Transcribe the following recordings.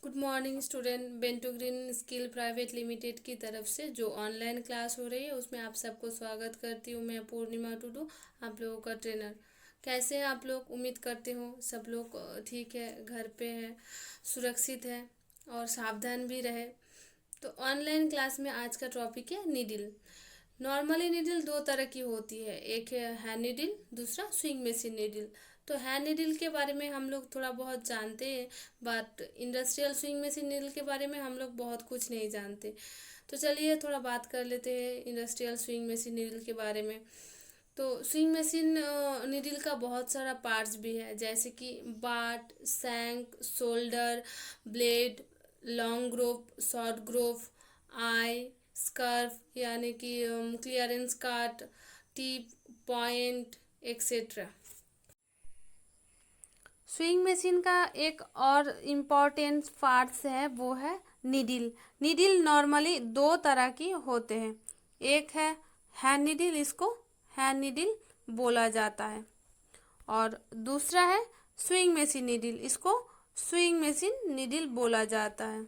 Good morning student. Bento green skill private limited की तरफ से जो ऑनलाइन क्लास हो रही है उसमें आप सबको स्वागत करती हूँ। मैं पूर्णिमा टुडू, आप लोगों का ट्रेनर। कैसे हैं आप लोग? उम्मीद करते हो सब लोग ठीक है, घर पे है, सुरक्षित है और सावधान भी रहे। तो ऑनलाइन क्लास में आज का टॉपिक है नीडल। नॉर्मली नीडल दो तरह की होती है, एक है हैंड नीडल, दूसरा स्विंग मशीन नीडल। तो हैंड नीडल के बारे में हम लोग थोड़ा बहुत जानते हैं, but industrial swing machine needle के बारे में हम लोग बहुत कुछ नहीं जानते। तो चलिए थोड़ा बात कर लेते हैं इंडस्ट्रियल स्विंग मशीन नीडल के बारे में। तो स्विंग मशीन नीडल का बहुत सारा पार्ट्स भी है, जैसे कि butt, shank, shoulder, blade, long groove, short groove, eye, scarf यानी कि clearance cut, tip, point, etcetera. Sewing machine का एक और इम्पॉर्टेंट पार्ट्स है, वो है नीडल। नीडल नॉर्मली दो तरह की होते हैं, एक है हैंड नीडल, इसको हैंड नीडल बोला जाता है, और दूसरा है स्विंग मशीन नीडल, इसको स्विंग मशीन नीडल बोला जाता है।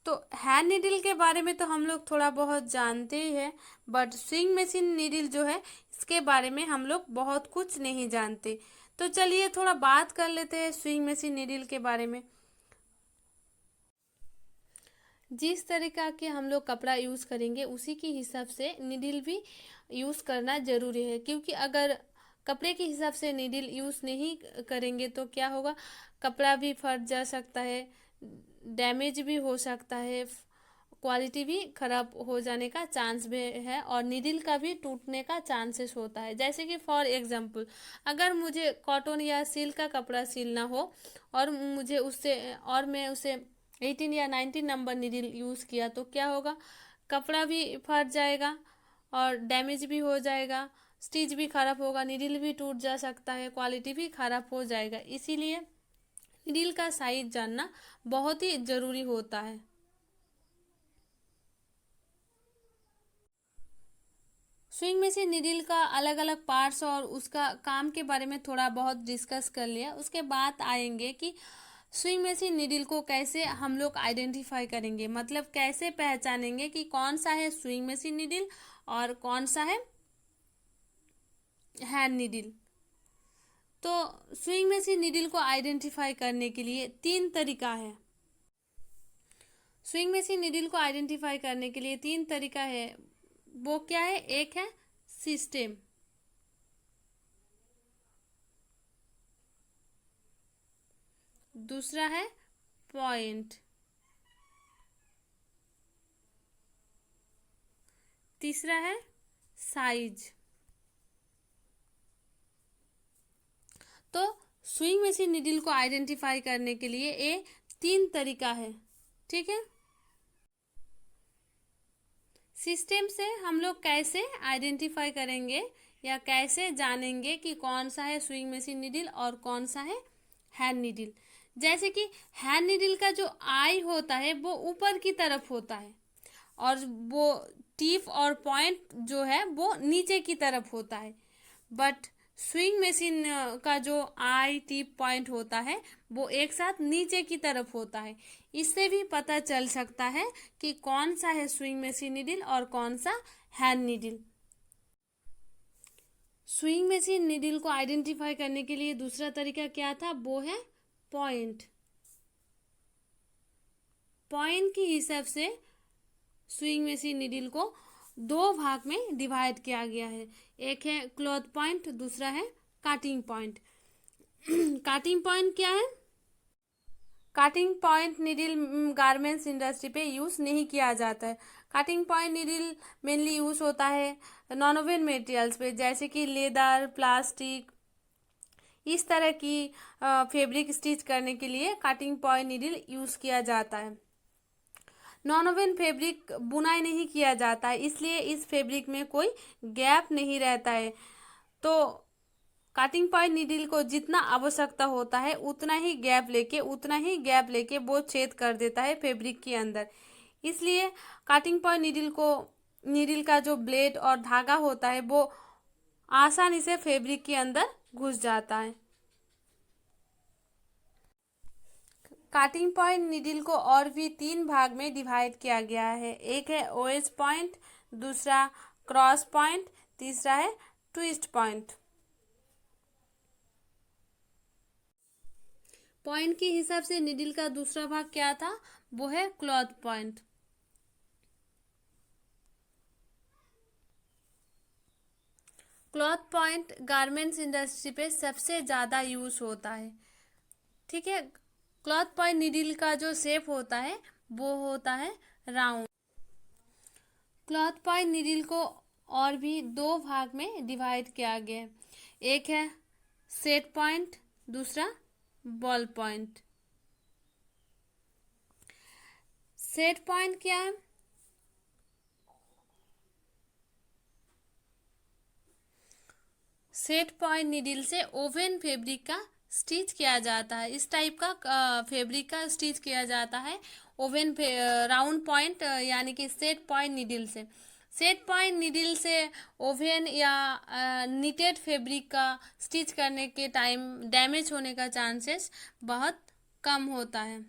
तो हैंड नीडल के बारे में तो हम लोग थोड़ा बहुत जानते ही हैं, बट स्विंग मशीन नीडल जो है इसके बारे में हम लोग बहुत कुछ नहीं जानते। तो चलिए थोड़ा बात कर लेते हैं स्विंग मशीन नीडल के बारे में। जिस तरीका के हम लोग कपड़ा यूज़ करेंगे उसी के हिसाब से नीडल भी यूज़ करना ज़रूरी है, क्योंकि अगर कपड़े के हिसाब से नीडल यूज़ नहीं करेंगे तो क्या होगा, कपड़ा भी फट जा सकता है, डैमेज भी हो सकता है, क्वालिटी भी खराब हो जाने का चांस भी है, और नीडल का भी टूटने का चांसेस होता है। जैसे कि फॉर एग्जांपल, अगर मुझे कॉटन या सिल्क का कपड़ा सिलना हो और मुझे उससे और मैं उसे 18 या 19 नंबर नीडल यूज़ किया तो क्या होगा, कपड़ा भी फट जाएगा और डैमेज भी हो जाएगा, स्टिच भी खराब होगा, नीडल भी टूट जा सकता है, क्वालिटी भी खराब हो जाएगा। इसीलिए नीडल का साइज जानना बहुत ही ज़रूरी होता है। स्विंग मशीन नीडल का अलग अलग पार्ट्स और उसका काम के बारे में थोड़ा बहुत डिस्कस कर लिया, उसके बाद आएंगे कि स्विंग मशीन नीडल को कैसे हम लोग आइडेंटिफाई करेंगे, मतलब कैसे पहचानेंगे कि कौन सा है स्विंग मशीन नीडल और कौन सा है हैंड नीडल। तो स्विंग मशीन नीडल को आइडेंटिफाई करने के लिए तीन तरीका है। स्विंग मशीन नीडल को आइडेंटिफाई करने के लिए तीन तरीका है, वो क्या है? एक है सिस्टम, दूसरा है पॉइंट, तीसरा है साइज। तो स्विंग मशीन नीडल को आइडेंटिफाई करने के लिए ये तीन तरीका है, ठीक है। सिस्टम से हम लोग कैसे आइडेंटिफाई करेंगे या कैसे जानेंगे कि कौन सा है स्विंग मशीन नीडल और कौन सा है हैंड नीडल। जैसे कि हैंड नीडल का जो आई होता है वो ऊपर की तरफ होता है, और वो टिप और पॉइंट जो है वो नीचे की तरफ होता है। बट स्विंग मशीन का जो आई टिप पॉइंट होता है वो एक साथ नीचे की तरफ होता है। इससे भी पता चल सकता है कि कौन सा है स्विंग मशीन नीडल और कौन सा hand needle. Swing machine needle को आइडेंटिफाई करने के लिए दूसरा तरीका क्या था, वो है पॉइंट। पॉइंट के हिसाब से स्विंग मशीन नीडल को दो भाग में डिवाइड किया गया है, एक है क्लॉथ पॉइंट, दूसरा है काटिंग पॉइंट। काटिंग पॉइंट क्या है? Cutting point needle garments industry पे यूज़ नहीं किया जाता है। Cutting point needle mainly use होता है नॉन ओवन मटेरियल्स पे, जैसे कि लेदर, प्लास्टिक, इस तरह की फैब्रिक स्टिच करने के लिए काटिंग पॉइंट नीडल यूज़ किया जाता है। नॉन ओवन फैब्रिक बुनाई नहीं किया जाता है, इसलिए इस फैब्रिक में कोई गैप नहीं रहता है। तो कटिंग पॉइंट नीडल को जितना आवश्यकता होता है उतना ही गैप लेके वो छेद कर देता है फैब्रिक के अंदर। इसलिए कटिंग पॉइंट नीडल का जो ब्लेड और धागा होता है वो आसानी से फैब्रिक के अंदर घुस जाता है। काटिंग पॉइंट नीडल को और भी 3 भाग में डिवाइड किया गया है। एक है ओएज पॉइंट, दूसरा क्रॉस पॉइंट, तीसरा है ट्विस्ट पॉइंट। पॉइंट के हिसाब से नीडल का दूसरा भाग क्या था, वो है cloth point. Cloth point garments industry पे सबसे ज़्यादा यूज होता है। ठीक है, क्लॉथ पॉइंट नीडल का जो शेप होता है वो होता है राउंड। क्लॉथ पॉइंट नीडल को और भी 2 भाग में डिवाइड किया गया है। एक है सेट पॉइंट, दूसरा बॉल पॉइंट। सेट पॉइंट क्या है? सेट पॉइंट नीडल से ओवन फैब्रिक का स्टिच किया जाता है। इस टाइप का फैब्रिक का स्टिच किया जाता है ओवन राउंड पॉइंट यानी कि सेट पॉइंट नीडल से। सेट पॉइंट नीडल से ओवन या नीटेड फैब्रिक का स्टिच करने के टाइम डैमेज होने का चांसेस बहुत कम होता है।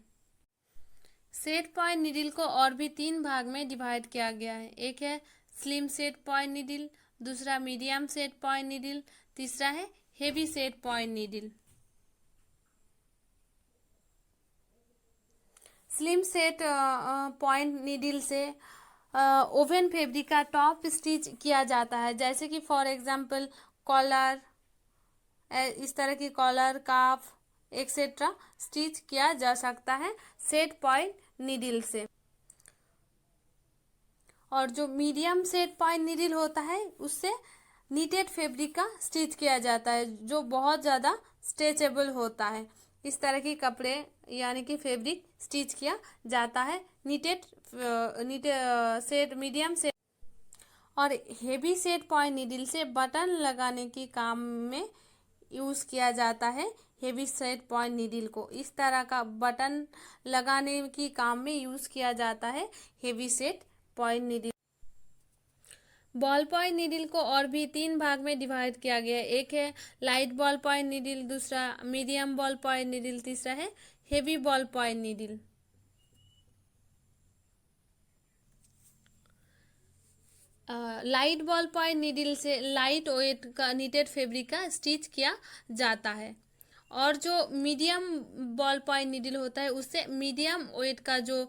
सेट पॉइंट नीडल को और भी 3 भाग में डिवाइड किया गया है। एक है स्लिम सेट पॉइंट नीडल, दूसरा मीडियम सेट पॉइंट नीडल, तीसरा है heavy set point needle. Slim set point needle से ओवन फैब्रिक का टॉप स्टिच किया जाता है, जैसे कि फॉर एग्जांपल कॉलर, इस तरह की कॉलर, काफ एक्सेट्रा स्टिच किया जा सकता है सेट पॉइंट नीडल से। और जो मीडियम सेट पॉइंट नीडल होता है उससे नीटेड फैब्रिक का स्टिच किया जाता है, जो बहुत ज़्यादा स्ट्रेचेबल होता है। इस तरह के कपड़े यानी कि फैब्रिक स्टिच किया जाता है नीटेड सेट मीडियम सेट। और हेवी सेट पॉइंट नीडल से बटन लगाने के काम में यूज़ किया जाता है हेवी सेट पॉइंट नीडल को। इस तरह का बटन लगाने की काम में यूज़ किया जाता है heavy set point needle. Ball point needle को और भी 3 भाग में डिवाइड किया गया है। एक है लाइट बॉल पॉइंट नीडल, दूसरा मीडियम बॉल पॉइंट नीडल, तीसरा है heavy ball point needle. Light ball point needle से लाइट वेट का नीटेड फैब्रिक का स्टिच किया जाता है। और जो मीडियम बॉल पॉइंट नीडल होता है उससे मीडियम वेट का जो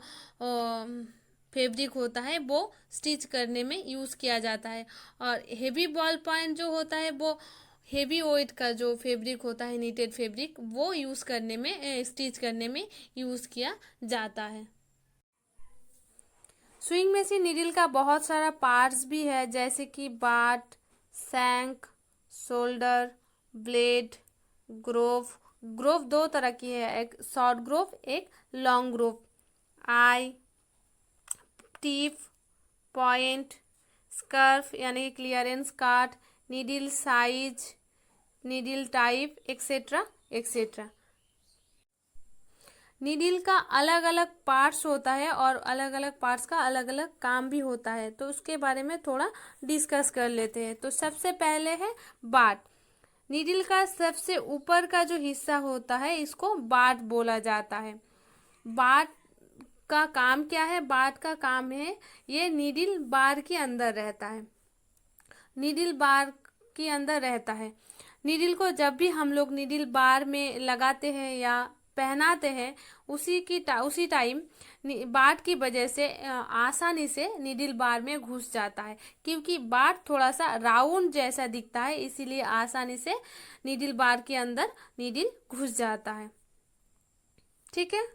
फैब्रिक होता है वो स्टिच करने में यूज़ किया जाता है। और हेवी बॉल पॉइंट जो होता है वो हेवी वेट का जो फैब्रिक होता है नीटेड फैब्रिक वो यूज़ करने में स्टिच करने में यूज़ किया जाता है। स्विंग मशीन नीडल का बहुत सारा पार्ट्स भी है, जैसे कि बाट, shank, shoulder, blade, Grove. Grove 2 तरह की है, एक शॉर्ट ग्रोव, एक लॉन्ग ग्रोव। आई, टिप, पॉइंट, स्कर्फ यानी क्लियरेंस काट, needle size, needle type etcetera etcetera. Needle का अलग अलग पार्ट्स होता है और अलग अलग पार्ट्स का अलग अलग काम भी होता है, तो उसके बारे में थोड़ा डिस्कस कर लेते हैं। तो सबसे पहले है बाट। नीडल का सबसे ऊपर का जो हिस्सा होता है इसको बाट बोला जाता है। बाट का काम क्या है? बाट का काम है ये नीडल बार के अंदर रहता है, नीडल बार के अंदर रहता है। नीडल को जब भी हम लोग नीडल बार में लगाते हैं या पहनाते हैं उसी टाइम बाट की वजह से आसानी से नीडल बार में घुस जाता है, क्योंकि बाट थोड़ा सा राउंड जैसा दिखता है, इसीलिए आसानी से नीडल बार के अंदर नीडल घुस जाता है। ठीक है,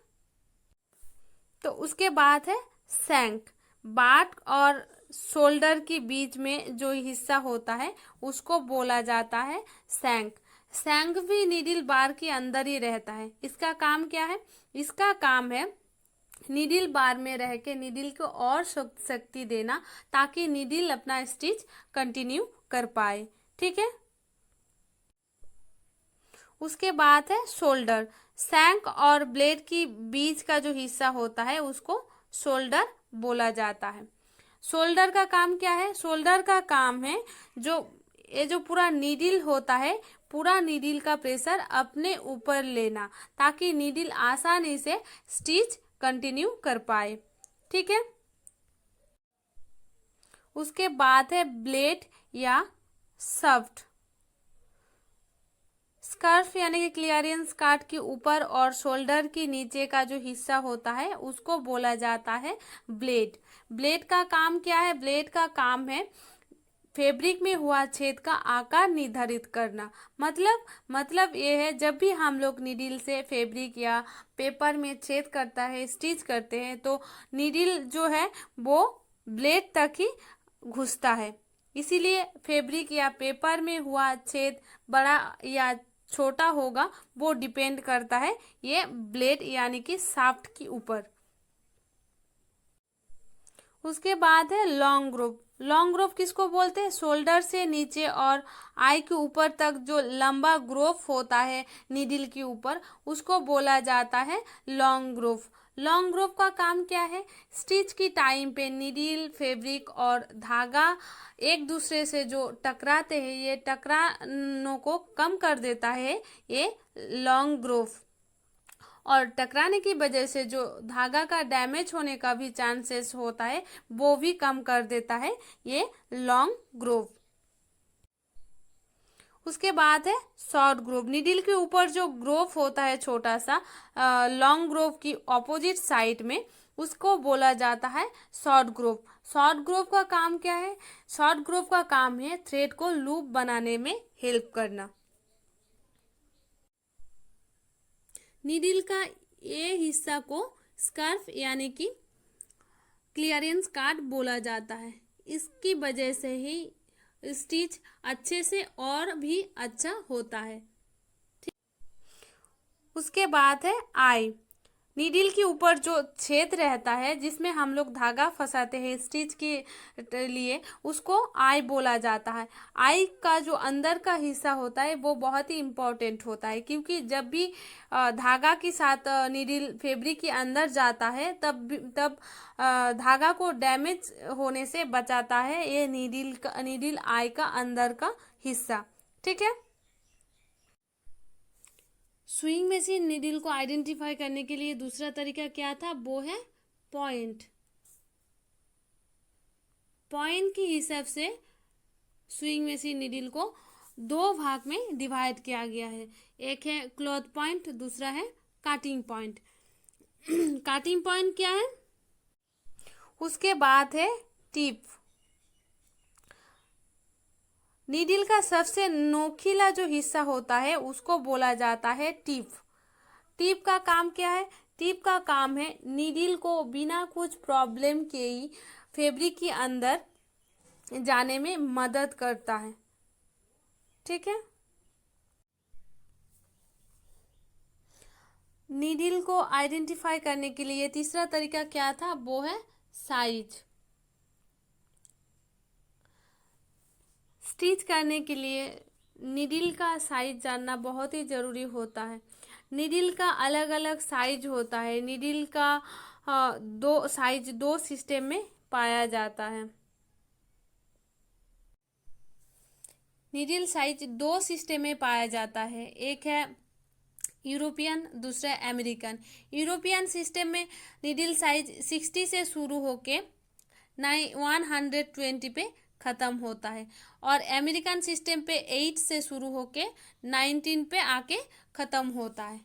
तो उसके बाद है शैंक। बाट और शोल्डर के बीच में जो हिस्सा होता है उसको बोला जाता है शैंक। शैंक भी नीडल बार के अंदर ही रहता है। इसका काम क्या है? इसका काम है नीडल बार में रह के नीडल को और शक्ति देना, ताकि नीडल अपना स्टिच कंटिन्यू कर पाए। ठीक है, उसके बाद है शोल्डर। शैंक और ब्लेड की बीच का जो हिस्सा होता है उसको शोल्डर बोला जाता है। शोल्डर का काम क्या है? शोल्डर का काम है ये जो पूरा नीडल होता है पूरा नीडल का प्रेशर अपने ऊपर लेना, ताकि नीडल आसानी से स्टिच कंटिन्यू कर पाए। ठीक है। उसके बाद है ब्लेड या शाफ्ट। स्कार्फ यानी कि क्लियरेंस काट के ऊपर और शोल्डर के नीचे का जो हिस्सा होता है उसको बोला जाता है ब्लेड। ब्लेड का काम क्या है? ब्लेड का काम है फैब्रिक में हुआ छेद का आकार निर्धारित करना। मतलब ये है, जब भी हम लोग नीडल से फैब्रिक या पेपर में छेद करता है, स्टिच करते हैं, तो नीडल जो है वो ब्लेड तक ही घुसता है। इसीलिए फैब्रिक या पेपर में हुआ छेद बड़ा या छोटा होगा वो डिपेंड करता है ये ब्लेड यानी कि शाफ्ट के ऊपर। उसके बाद है लॉन्ग ग्रूव। लॉन्ग ग्रूव किसको बोलते हैं? शोल्डर से नीचे और आई के ऊपर तक जो लंबा ग्रूव होता है नीडल के ऊपर, उसको बोला जाता है लॉन्ग ग्रूव। लॉन्ग ग्रूव का काम क्या है? स्टिच की टाइम पे नीडल, फैब्रिक और धागा एक दूसरे से जो टकराते हैं, ये टकरानों को कम कर देता है ये लॉन्ग ग्रूव। और टकराने की वजह से जो धागा का डैमेज होने का भी चांसेस होता है वो भी कम कर देता है ये लॉन्ग ग्रूव। उसके बाद है शॉर्ट ग्रूव। नीडल के ऊपर जो ग्रूव होता है छोटा सा लॉन्ग ग्रूव की ऑपोजिट साइड में, उसको बोला जाता है शॉर्ट ग्रूव। शॉर्ट ग्रूव का काम क्या है? शॉर्ट ग्रूव का काम है थ्रेड को लूप बनाने में हेल्प करना। नीडल का ये हिस्सा को स्कार्फ यानी कि क्लियरेंस काट बोला जाता है। इसकी वजह से ही स्टिच अच्छे से और भी अच्छा होता है। उसके बाद है आई। नीडल के ऊपर जो छेद रहता है जिसमें हम लोग धागा फंसाते हैं स्टिच के लिए, उसको आई बोला जाता है। आई का जो अंदर का हिस्सा होता है वो बहुत ही इम्पोर्टेंट होता है, क्योंकि जब भी धागा के साथ नीडल फैब्रिक के अंदर जाता है तब धागा को डैमेज होने से बचाता है ये नीडल आई का अंदर का हिस्सा। ठीक है। स्विंग मशीन नीडल को आइडेंटिफाई करने के लिए दूसरा तरीका क्या था? वो है पॉइंट। पॉइंट के हिसाब से स्विंग मशीन नीडल को दो भाग में डिवाइड किया गया है। एक है क्लॉथ पॉइंट, दूसरा है काटिंग पॉइंट। काटिंग पॉइंट क्या है? उसके बाद है टिप। नीडल का सबसे नोकीला जो हिस्सा होता है उसको बोला जाता है टिप। टिप का काम क्या है? टिप का काम है नीडल को बिना कुछ प्रॉब्लम के ही फैब्रिक के अंदर जाने में मदद करता है। ठीक है। नीडल को आइडेंटिफाई करने के लिए तीसरा तरीका क्या था? वो है साइज। स्टिच करने के लिए नीडल का साइज जानना बहुत ही ज़रूरी होता है। नीडल का अलग अलग साइज होता है। नीडल का दो सिस्टम में पाया जाता है। नीडल साइज दो सिस्टम में पाया जाता है, एक है यूरोपियन, दूसरा अमेरिकन। यूरोपियन सिस्टम में नीडल साइज 60 से शुरू होके 120 पे ख़त्म होता है, और अमेरिकन सिस्टम पे 8 से शुरू होके 19 पे आके ख़त्म होता है।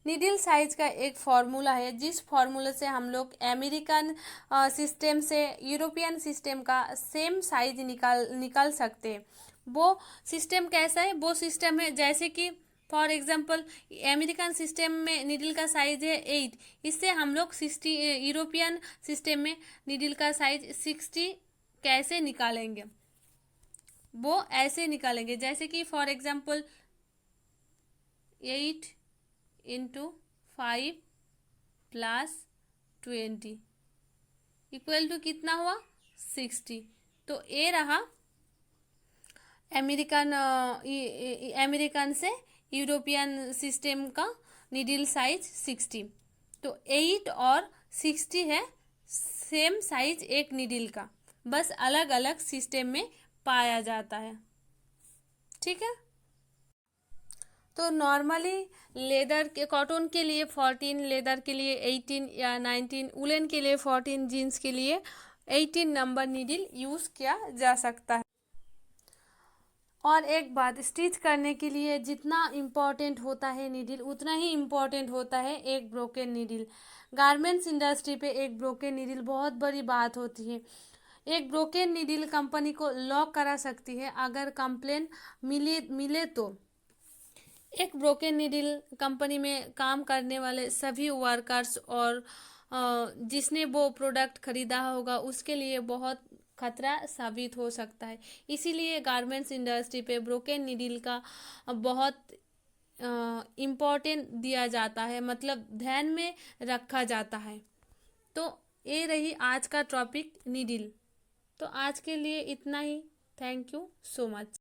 नीडल साइज का एक फॉर्मूला है, जिस फॉर्मूले से हम लोग अमेरिकन सिस्टम से यूरोपियन सिस्टम का सेम साइज निकाल सकते हैं। वो सिस्टम कैसा है? वो सिस्टम है जैसे कि फॉर एग्जांपल अमेरिकन सिस्टम में नीडल का साइज है 8, इससे हम लोग 60 यूरोपियन सिस्टम में नीडल का साइज 60 कैसे निकालेंगे? वो ऐसे निकालेंगे जैसे कि for example 8 into 5 plus 20 equal to कितना हुआ? 60। तो ये रहा अमेरिकन से यूरोपियन सिस्टम का नीडल साइज 60। तो 8 और 60 है सेम साइज एक नीडल का, बस अलग अलग सिस्टम में पाया जाता है। ठीक है। तो नॉर्मली लेदर के कॉटन के लिए 14, लेदर के लिए 18 या 19, उलन के लिए 14, जीन्स के लिए 18 नंबर नीडल यूज़ किया जा सकता है। और एक बात, स्टिच करने के लिए जितना इम्पोर्टेंट होता है नीडल, उतना ही इम्पोर्टेंट होता है एक ब्रोकन नीडल। गारमेंट्स इंडस्ट्री पे एक ब्रोकन नीडल बहुत बड़ी बात होती है। एक ब्रोकन नीडल कंपनी को लॉक करा सकती है अगर कंप्लेन मिले मिले तो। एक ब्रोकन नीडल कंपनी में काम करने वाले सभी वर्कर्स और जिसने वो प्रोडक्ट खरीदा होगा उसके लिए बहुत खतरा साबित हो सकता है। इसीलिए गारमेंट्स इंडस्ट्री पे ब्रोकन नीडल का बहुत इम्पोर्टेंट दिया जाता है, मतलब ध्यान में रखा जाता है। तो ये रही आज का टॉपिक नीडल। तो आज के लिए इतना ही। Thank you so much.